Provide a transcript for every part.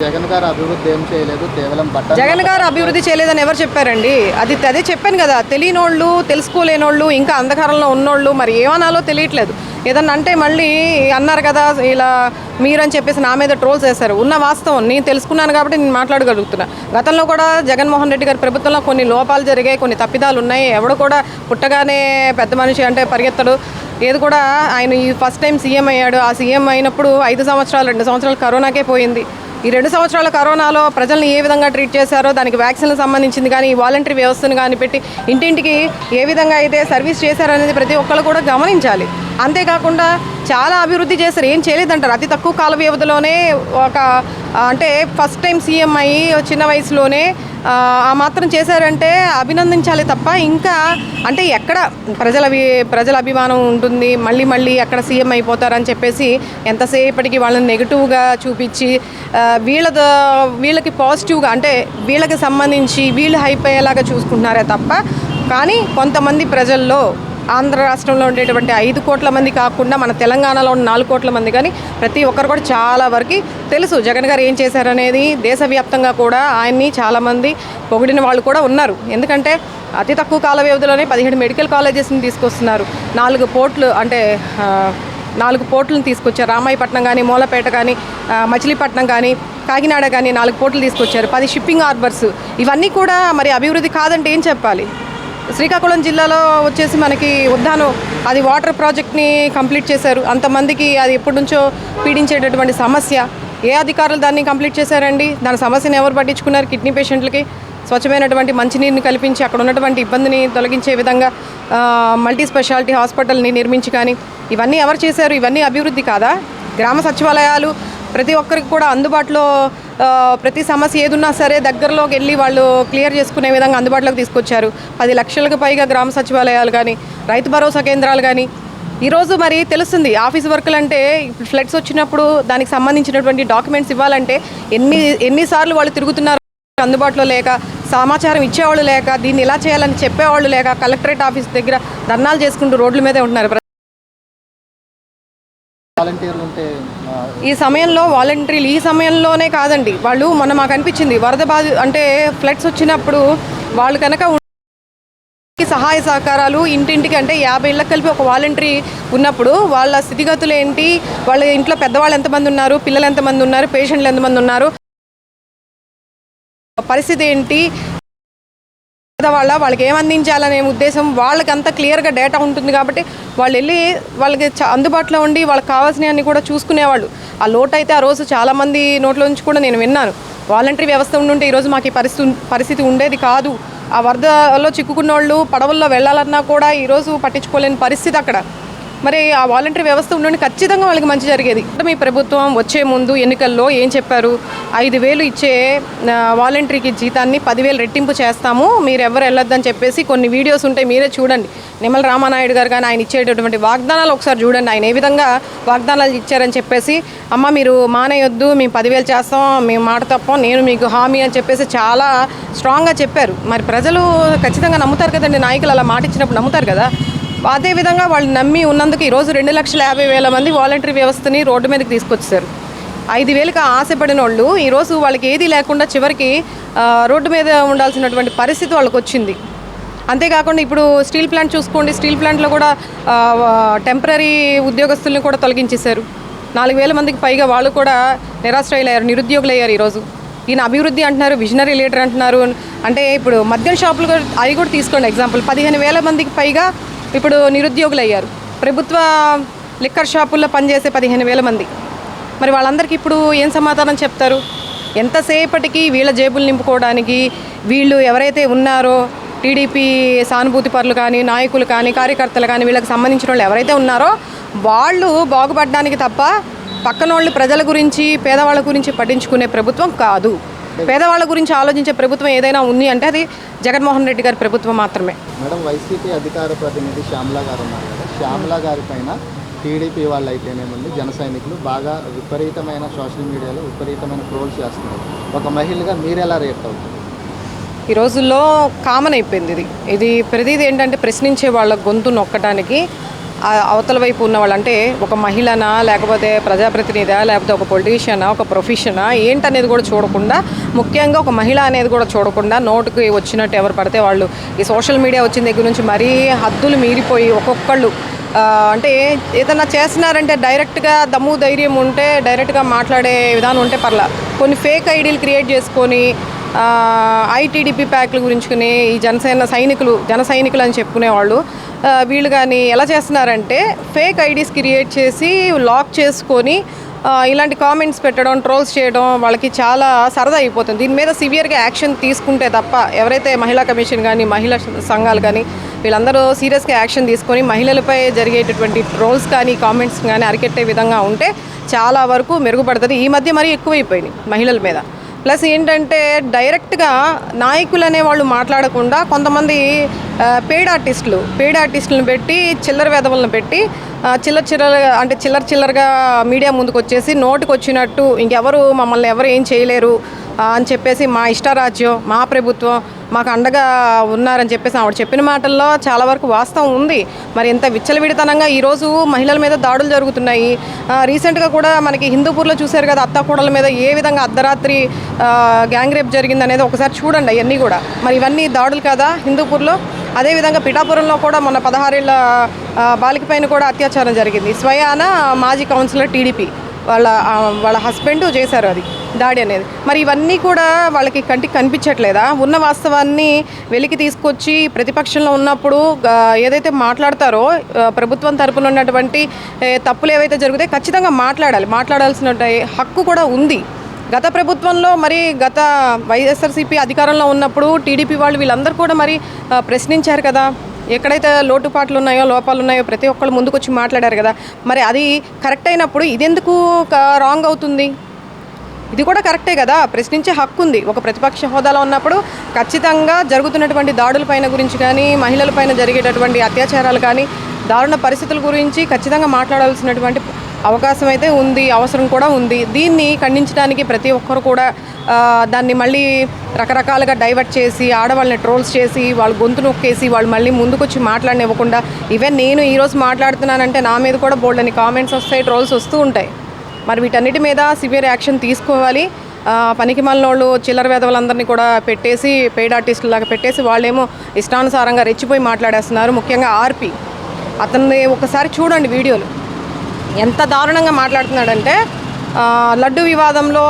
జగన్ గారు అభివృద్ధి ఏం చేయలేదు, కేవలం జగన్ గారు అభివృద్ధి చేయలేదని ఎవరు చెప్పారండి? అదే చెప్పాను కదా, తెలియనోళ్ళు, తెలుసుకోలేనోళ్ళు, ఇంకా అంధకారంలో ఉన్నోళ్ళు మరి ఏమనాలో తెలియట్లేదు. ఏదన్నా అంటే మళ్ళీ అన్నారు కదా ఇలా మీరని చెప్పేసి నా మీద ట్రోల్స్ వేస్తారు. ఉన్న వాస్తవం నేను తెలుసుకున్నాను కాబట్టి నేను మాట్లాడగలుగుతున్నా. గతంలో కూడా జగన్మోహన్ రెడ్డి గారి ప్రభుత్వంలో కొన్ని లోపాలు జరిగాయి, కొన్ని తప్పిదాలు ఉన్నాయి. ఎవడు కూడా పుట్టగానే పెద్ద మనిషి అంటే పరిగెత్తడు. ఏది కూడా ఆయన ఈ ఫస్ట్ టైం సీఎం అయ్యాడు. ఆ సీఎం అయినప్పుడు 2 సంవత్సరాలు కరోనాకే పోయింది. ఈ 2 సంవత్సరాల కరోనాలో ప్రజల్ని ఏ విధంగా ట్రీట్ చేశారో, దానికి వ్యాక్సిన్లకు సంబంధించింది కానీ, ఈ వాలంటరీ వ్యవస్థను కానీ పెట్టి ఇంటింటికి ఏ విధంగా అయితే సర్వీస్ చేశారనేది ప్రతి ఒక్కళ్ళు కూడా గమనించాలి. అంతేకాకుండా చాలా అభివృద్ధి చేశారు. ఏం చేయలేదంటారు. అతి తక్కువ కాల వ్యవధిలోనే అంటే ఫస్ట్ టైం సీఎం అయ్యి చిన్న వయసులోనే ఆ మాత్రం చేశారంటే అభినందించాలి తప్ప ఇంకా అంటే ఎక్కడ ప్రజల అభిమానం ఉంటుంది, మళ్ళీ ఎక్కడ సీఎం అయిపోతారని చెప్పేసి ఎంతసేపటికి వాళ్ళని నెగిటివ్గా చూపించి వీళ్ళకి పాజిటివ్గా అంటే వీళ్ళకి సంబంధించి వీళ్ళు హైప్ అయ్యేలాగా చూసుకుంటున్నారే తప్ప కానీ కొంతమంది ప్రజల్లో ఆంధ్ర రాష్ట్రంలో ఉండేటువంటి 5 కోట్ల మంది కాకుండా మన తెలంగాణలో ఉన్న 4 కోట్ల మంది కానీ ప్రతి ఒక్కరు కూడా చాలా వరకు తెలుసు జగన్ గారు ఏం చేశారనేది. దేశవ్యాప్తంగా కూడా ఆయన్ని చాలామంది పొగిడిన వాళ్ళు కూడా ఉన్నారు. ఎందుకంటే అతి తక్కువ కాల వ్యవధిలోనే 17 మెడికల్ కాలేజెస్ని తీసుకొస్తున్నారు. 4 పోర్ట్లు అంటే 4 పోర్టులను తీసుకొచ్చారు. రామాయపట్నం కానీ, మూలపేట కానీ, మచిలీపట్నం కానీ, కాకినాడ కానీ 4 పోర్టులు తీసుకొచ్చారు. 10 షిప్పింగ్ హార్బర్స్. ఇవన్నీ కూడా మరి అభివృద్ధి కాదంటే ఏం చెప్పాలి? శ్రీకాకుళం జిల్లాలో వచ్చేసి మనకి ఉద్దానం అది వాటర్ ప్రాజెక్ట్ని కంప్లీట్ చేశారు. అంతమందికి అది ఎప్పటి నుంచో పీడించేటటువంటి సమస్య. ఏ అధికారులు దాన్ని కంప్లీట్ చేశారండి? దాని సమస్యను ఎవరు పట్టించుకున్నారు? కిడ్నీ పేషెంట్లకి స్వచ్ఛమైనటువంటి మంచినీరుని కల్పించి అక్కడ ఉన్నటువంటి ఇబ్బందిని తొలగించే విధంగా మల్టీ స్పెషాలిటీ హాస్పిటల్ని నిర్మించి కానీ ఇవన్నీ ఎవరు చేశారు? ఇవన్నీ అభివృద్ధి కాదా? గ్రామ సచివాలయాలు ప్రతి ఒక్కరికి కూడా అందుబాటులో ప్రతి సమస్య ఏదున్నా సరే దగ్గరలోకి వెళ్ళి వాళ్ళు క్లియర్ చేసుకునే విధంగా అందుబాటులోకి తీసుకొచ్చారు. 10 లక్షలకు పైగా గ్రామ సచివాలయాలు కానీ, రైతు భరోసా కేంద్రాలు కానీ. ఈరోజు మరి తెలుస్తుంది ఆఫీస్ వర్కులు అంటే ఫ్లడ్స్ వచ్చినప్పుడు దానికి సంబంధించినటువంటి డాక్యుమెంట్స్ ఇవ్వాలంటే ఎన్నిసార్లు వాళ్ళు తిరుగుతున్నారు అందుబాటులో లేక, సమాచారం ఇచ్చేవాళ్ళు లేక, దీన్ని ఇలా చేయాలని చెప్పేవాళ్ళు లేక, కలెక్టరేట్ ఆఫీస్ దగ్గర ధర్నాలు చేసుకుంటూ రోడ్ల మీదే ఉంటున్నారు. ఈ సమయంలో వాలంటీర్లు ఈ సమయంలోనే కాదండి, వాళ్ళు మొన్న మాకు అనిపించింది వరద అంటే ఫ్లడ్స్ వచ్చినప్పుడు వాళ్ళు కనుక సహాయ సహకారాలు ఇంటింటికి అంటే 50 ఇళ్ళకి కలిపి ఒక వాలంటరీ ఉన్నప్పుడు వాళ్ళ స్థితిగతులు ఏంటి, వాళ్ళ ఇంట్లో పెద్దవాళ్ళు ఎంతమంది ఉన్నారు, పిల్లలు ఎంతమంది ఉన్నారు, పేషెంట్లు ఎంతమంది ఉన్నారు, పరిస్థితి ఏంటి, వాళ్ళకి ఏం అందించాలనే ఉద్దేశం వాళ్ళకి అంతా క్లియర్గా డేటా ఉంటుంది కాబట్టి వాళ్ళు వెళ్ళి వాళ్ళకి అందుబాటులో ఉండి వాళ్ళకి కావాల్సినవన్నీ కూడా చూసుకునేవాళ్ళు. ఆ లోటు అయితే ఆ రోజు చాలామంది నోట్ల నుంచి కూడా నేను విన్నాను. వాలంటరీ వ్యవస్థ ఉండుంటే ఈరోజు మాకు ఈ పరిస్థితి ఉండేది కాదు. ఆ వరదలో చిక్కుకున్న వాళ్ళు పడవల్లో వెళ్ళాలన్నా కూడా ఈరోజు పట్టించుకోలేని పరిస్థితి అక్కడ. మరి ఆ వాలంటరీ వ్యవస్థ ఉండి ఖచ్చితంగా వాళ్ళకి మంచి జరిగేది. మీ ప్రభుత్వం వచ్చే ముందు ఎన్నికల్లో ఏం చెప్పారు? 5,000 ఇచ్చే వాలంటరీకి జీతాన్ని 10,000 రెట్టింపు చేస్తాము, మీరు ఎవరు వెళ్ళొద్దని చెప్పేసి కొన్ని వీడియోస్ ఉంటాయి, మీరే చూడండి. నిమ్మల రామానాయుడు గారు కానీ ఆయన ఇచ్చేటటువంటి వాగ్దానాలు ఒకసారి చూడండి. ఆయన ఏ విధంగా వాగ్దానాలు ఇచ్చారని చెప్పేసి, అమ్మ మీరు మానేయొద్దు, మేము 10,000 చేస్తాం, మేము మాట తప్పం, నేను మీకు హామీ అని చెప్పేసి చాలా స్ట్రాంగ్గా చెప్పారు. మరి ప్రజలు ఖచ్చితంగా నమ్ముతారు కదండి, నాయకులు అలా మాట ఇచ్చినప్పుడు నమ్ముతారు కదా. అదేవిధంగా వాళ్ళు నమ్మి ఉన్నందుకు ఈరోజు 2,50,000 మంది వాలంటరీ వ్యవస్థని రోడ్డు మీదకి తీసుకొచ్చారు. 5,000కి ఆశపడిన వాళ్ళు ఈరోజు వాళ్ళకి ఏది లేకుండా చివరికి రోడ్డు మీద ఉండాల్సినటువంటి పరిస్థితి వాళ్ళకి వచ్చింది. అంతేకాకుండా ఇప్పుడు స్టీల్ ప్లాంట్ చూసుకోండి, స్టీల్ ప్లాంట్లో కూడా టెంపరీ ఉద్యోగస్తుల్ని కూడా తొలగించేశారు. 4,000 మందికి పైగా వాళ్ళు కూడా నిరాశ్రయులయ్యారు, నిరుద్యోగులు అయ్యారు. ఈరోజు ఈయన అభివృద్ధి అంటున్నారు, విజనరీ లీడర్ అంటున్నారు. అంటే ఇప్పుడు మద్యం షాపులు కూడా అవి కూడా తీసుకోండి ఎగ్జాంపుల్, 15,000 మందికి పైగా ఇప్పుడు నిరుద్యోగులు అయ్యారు. ప్రభుత్వ లిక్కర్ షాపుల్లో పనిచేసే 15,000 మంది. మరి వాళ్ళందరికీ ఇప్పుడు ఏం సమాధానం చెప్తారు? ఎంతసేపటికి వీళ్ళ జేబులు నింపుకోవడానికి వీళ్ళు ఎవరైతే ఉన్నారో టీడీపీ సానుభూతి పరులు కానీ, నాయకులు కానీ, కార్యకర్తలు కానీ, వీళ్ళకి సంబంధించిన వాళ్ళు ఎవరైతే ఉన్నారో వాళ్ళు బాగుపడడానికి తప్ప పక్కనోళ్ళు ప్రజల గురించి, పేదవాళ్ళ గురించి పట్టించుకునే ప్రభుత్వం కాదు. పేదవాళ్ళ గురించి ఆలోచించే ప్రభుత్వం ఏదైనా ఉంది అంటే అది జగన్మోహన్ రెడ్డి గారి ప్రభుత్వం మాత్రమే. మేడం, వైసీపీ అధికార ప్రతినిధి శ్యామల గారు ఉన్నారు కదా, శ్యామల గారి పైన టీడీపీ వాళ్ళు అయితేనేమండి జన సైనికులు బాగా విపరీతమైన సోషల్ మీడియాలో విపరీతమైన ట్రోల్స్ చేస్తున్నారు. ఒక మహిళగా మీరు ఎలా రియాక్ట్ అవుతుంది? ఈ రోజుల్లో కామన్ అయిపోయింది ఇది. ప్రతిదీ ఏంటంటే ప్రశ్నించే వాళ్ళ గొంతు నొక్కడానికి అవతల వైపు ఉన్న వాళ్ళు అంటే ఒక మహిళనా, లేకపోతే ప్రజాప్రతినిధా, లేకపోతే ఒక పొలిటీషియనా, ఒక ప్రొఫెషనా ఏంటనేది కూడా చూడకుండా, ముఖ్యంగా ఒక మహిళ అనేది కూడా చూడకుండా నోటుకి వచ్చినట్టు ఎవరు పడితే వాళ్ళు ఈ సోషల్ మీడియా వచ్చిన దగ్గర నుంచి మరీ హద్దులు మీరిపోయి ఒక్కొక్కళ్ళు అంటే ఏదైనా చేస్తున్నారంటే డైరెక్ట్గా దమ్ము ధైర్యం ఉంటే డైరెక్ట్గా మాట్లాడే విధానం ఉంటే పర్లా, కొన్ని ఫేక్ ఐడీలు క్రియేట్ చేసుకొని ఐటీడీపీ ప్యాక్ల గురించుకుని ఈ జన సైనికులు అని చెప్పుకునేవాళ్ళు వీళ్ళు కానీ ఎలా చేస్తున్నారంటే ఫేక్ ఐడీస్ క్రియేట్ చేసి లాక్ చేసుకొని ఇలాంటి కామెంట్స్ పెట్టడం, ట్రోల్స్ చేయడం వాళ్ళకి చాలా సరదా అయిపోతుంది. దీని మీద సివియర్గా యాక్షన్ తీసుకుంటే తప్ప ఎవరైతే మహిళా కమిషన్ కానీ మహిళా సంఘాలు కానీ వీళ్ళందరూ సీరియస్గా యాక్షన్ తీసుకొని మహిళలపై జరిగేటటువంటి ట్రోల్స్ కానీ కామెంట్స్ కానీ అరికెట్టే విధంగా ఉంటే చాలా వరకు మెరుగుపడుతుంది. ఈ మధ్య మరీ ఎక్కువైపోయినాయి మహిళల మీద. ప్లస్ ఏంటంటే డైరెక్ట్గా నాయకులు అనే వాళ్ళు మాట్లాడకుండా కొంతమంది పెయిడ్ ఆర్టిస్టులను పెట్టి చిల్లర వెధవలను పెట్టి చిల్లరగా మీడియా ముందుకు వచ్చేసి నోటుకు వచ్చినట్టు ఇంకెవరు మమ్మల్ని ఎవరు ఏం చేయలేరు అని చెప్పేసి మా ఇష్టారాజ్యం, మా ప్రభుత్వం మాకు అండగా ఉన్నారని చెప్పేసి ఆవిడ చెప్పిన మాటల్లో చాలా వరకు వాస్తవం ఉంది. మరి ఎంత విచ్చలవిడితనంగా ఈరోజు మహిళల మీద దాడులు జరుగుతున్నాయి. రీసెంట్గా కూడా మనకి హిందూపూర్లో చూశారు కదా, అత్తాకోడల మీద ఏ విధంగా అర్ధరాత్రి గ్యాంగ్ రేప్ జరిగిందనేది ఒకసారి చూడండి. అవన్నీ కూడా మరి ఇవన్నీ దాడులు కదా హిందూపూర్లో. అదేవిధంగా పిఠాపురంలో కూడా మొన్న 16 ఏళ్ల బాలిక పైన కూడా అత్యాచారం జరిగింది. స్వయాన మాజీ కౌన్సిలర్ టీడీపీ వాళ్ళ హస్బెండ్ చేశారు అది దాడి అనేది. మరి ఇవన్నీ కూడా వాళ్ళకి కంటికి కనిపించట్లేదా? ఉన్న వాస్తవాన్ని వెలికి తీసుకొచ్చి ప్రతిపక్షంలో ఉన్నప్పుడు ఏదైతే మాట్లాడతారో ప్రభుత్వం తరపున ఉన్నటువంటి తప్పులు ఏవైతే జరుగుతాయో ఖచ్చితంగా మాట్లాడాల్సిన హక్కు కూడా ఉంది. గత ప్రభుత్వంలో మరి గత వైఎస్ఆర్సీపీ అధికారంలో ఉన్నప్పుడు టీడీపీ వాళ్ళు వీళ్ళందరూ కూడా మరి ప్రశ్నించారు కదా, ఎక్కడైతే లోపాలు ఉన్నాయో ప్రతి ఒక్కళ్ళు ముందుకు వచ్చి మాట్లాడారు కదా. మరి అది కరెక్ట్ అయినప్పుడు ఇదెందుకు రాంగ్ అవుతుంది? ఇది కూడా కరెక్టే కదా, ప్రశ్నించే హక్కు ఉంది. ఒక ప్రతిపక్ష హోదాలో ఉన్నప్పుడు ఖచ్చితంగా జరుగుతున్నటువంటి దాడులపైన గురించి కానీ మహిళలపైన జరిగేటటువంటి అత్యాచారాలు కానీ దారుణ పరిస్థితుల గురించి ఖచ్చితంగా మాట్లాడాల్సినటువంటి అవకాశం అయితే ఉంది, అవసరం కూడా ఉంది. దీన్ని ఖండించడానికి ప్రతి ఒక్కరు కూడా దాన్ని మళ్ళీ రకరకాలుగా డైవర్ట్ చేసి ఆడవాళ్ళని ట్రోల్స్ చేసి వాళ్ళు గొంతు నొక్కేసి వాళ్ళు మళ్ళీ ముందుకొచ్చి మాట్లాడనివ్వకుండా, ఈవెన్ నేను ఈరోజు మాట్లాడుతున్నానంటే నా మీద కూడా బోల్డని కామెంట్స్ వస్తాయి, ట్రోల్స్ వస్తూ ఉంటాయి. మరి వీటన్నిటి మీద సివియర్ యాక్షన్ తీసుకోవాలి. పనికి మాలినోళ్ళు చిల్లర వేదవులందరినీ కూడా పెట్టేసి పెయిడ్ ఆర్టిస్టులు లాగా పెట్టేసి వాళ్ళేమో ఇష్టానుసారంగా రెచ్చిపోయి మాట్లాడేస్తున్నారు. ముఖ్యంగా ఆర్పి అతన్ని ఒకసారి చూడండి వీడియోలు, ఎంత దారుణంగా మాట్లాడుతున్నాడంటే లడ్డు వివాదంలో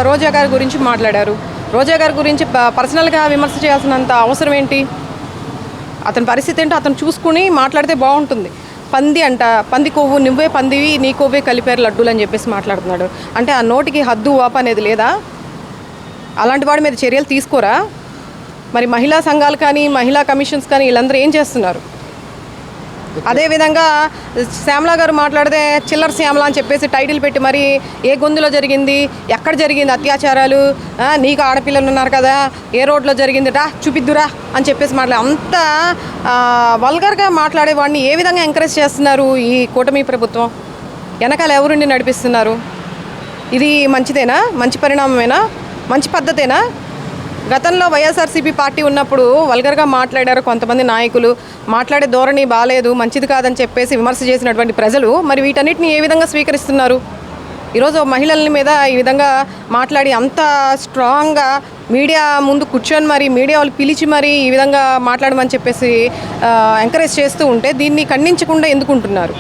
రోజా గారి గురించి మాట్లాడారు. రోజా గారి గురించి పర్సనల్గా విమర్శ చేయాల్సినంత అవసరం ఏంటి? అతని పరిస్థితి ఏంటో అతను చూసుకుని మాట్లాడితే బాగుంటుంది. పంది కొవ్వు నువ్వే పందివి, నీ కొవ్వే కలిపారు లడ్డూలు అని చెప్పేసి మాట్లాడుతున్నాడు. అంటే ఆ నోటికి హద్దు వాప అనేది లేదా? అలాంటి వాడి మీద చర్యలు తీసుకోరా? మరి మహిళా సంఘాలు కానీ మహిళా కమిషన్స్ కానీ వీళ్ళందరూ ఏం చేస్తున్నారు? అదేవిధంగా శ్యామలా గారు మాట్లాడితే చిల్లర శ్యామల అని చెప్పేసి టైటిల్ పెట్టి మరి ఏ గొంతులో జరిగింది, ఎక్కడ జరిగింది అత్యాచారాలు, నీకు ఆడపిల్లలు ఉన్నారు కదా, ఏ రోడ్లో జరిగిందిరా చూపిద్దురా అని చెప్పేసి అంత వల్గర్గా మాట్లాడే వాడిని ఏ విధంగా ఎంకరేజ్ చేస్తున్నారు ఈ కూటమి ప్రభుత్వం? వెనకాల ఎవరుండి నడిపిస్తున్నారు? ఇది మంచిదేనా? మంచి పరిణామమేనా? మంచి పద్ధతేనా? గతంలో వైఎస్ఆర్సీపీ పార్టీ ఉన్నప్పుడు వల్గర్గా మాట్లాడారు కొంతమంది నాయకులు, మాట్లాడే ధోరణి బాలేదు, మంచిది కాదని చెప్పేసి విమర్శ చేసినటువంటి ప్రజలు మరి వీటన్నిటిని ఏ విధంగా స్వీకరిస్తున్నారు? ఈరోజు మహిళల మీద ఈ విధంగా మాట్లాడి అంత స్ట్రాంగ్గా మీడియా ముందు కూర్చొని మరి మీడియా వాళ్ళు పిలిచి మరి ఈ విధంగా మాట్లాడమని చెప్పేసి ఎంకరేజ్ చేస్తూ ఉంటే దీన్ని ఖండించకుండా ఎందుకుంటున్నారు?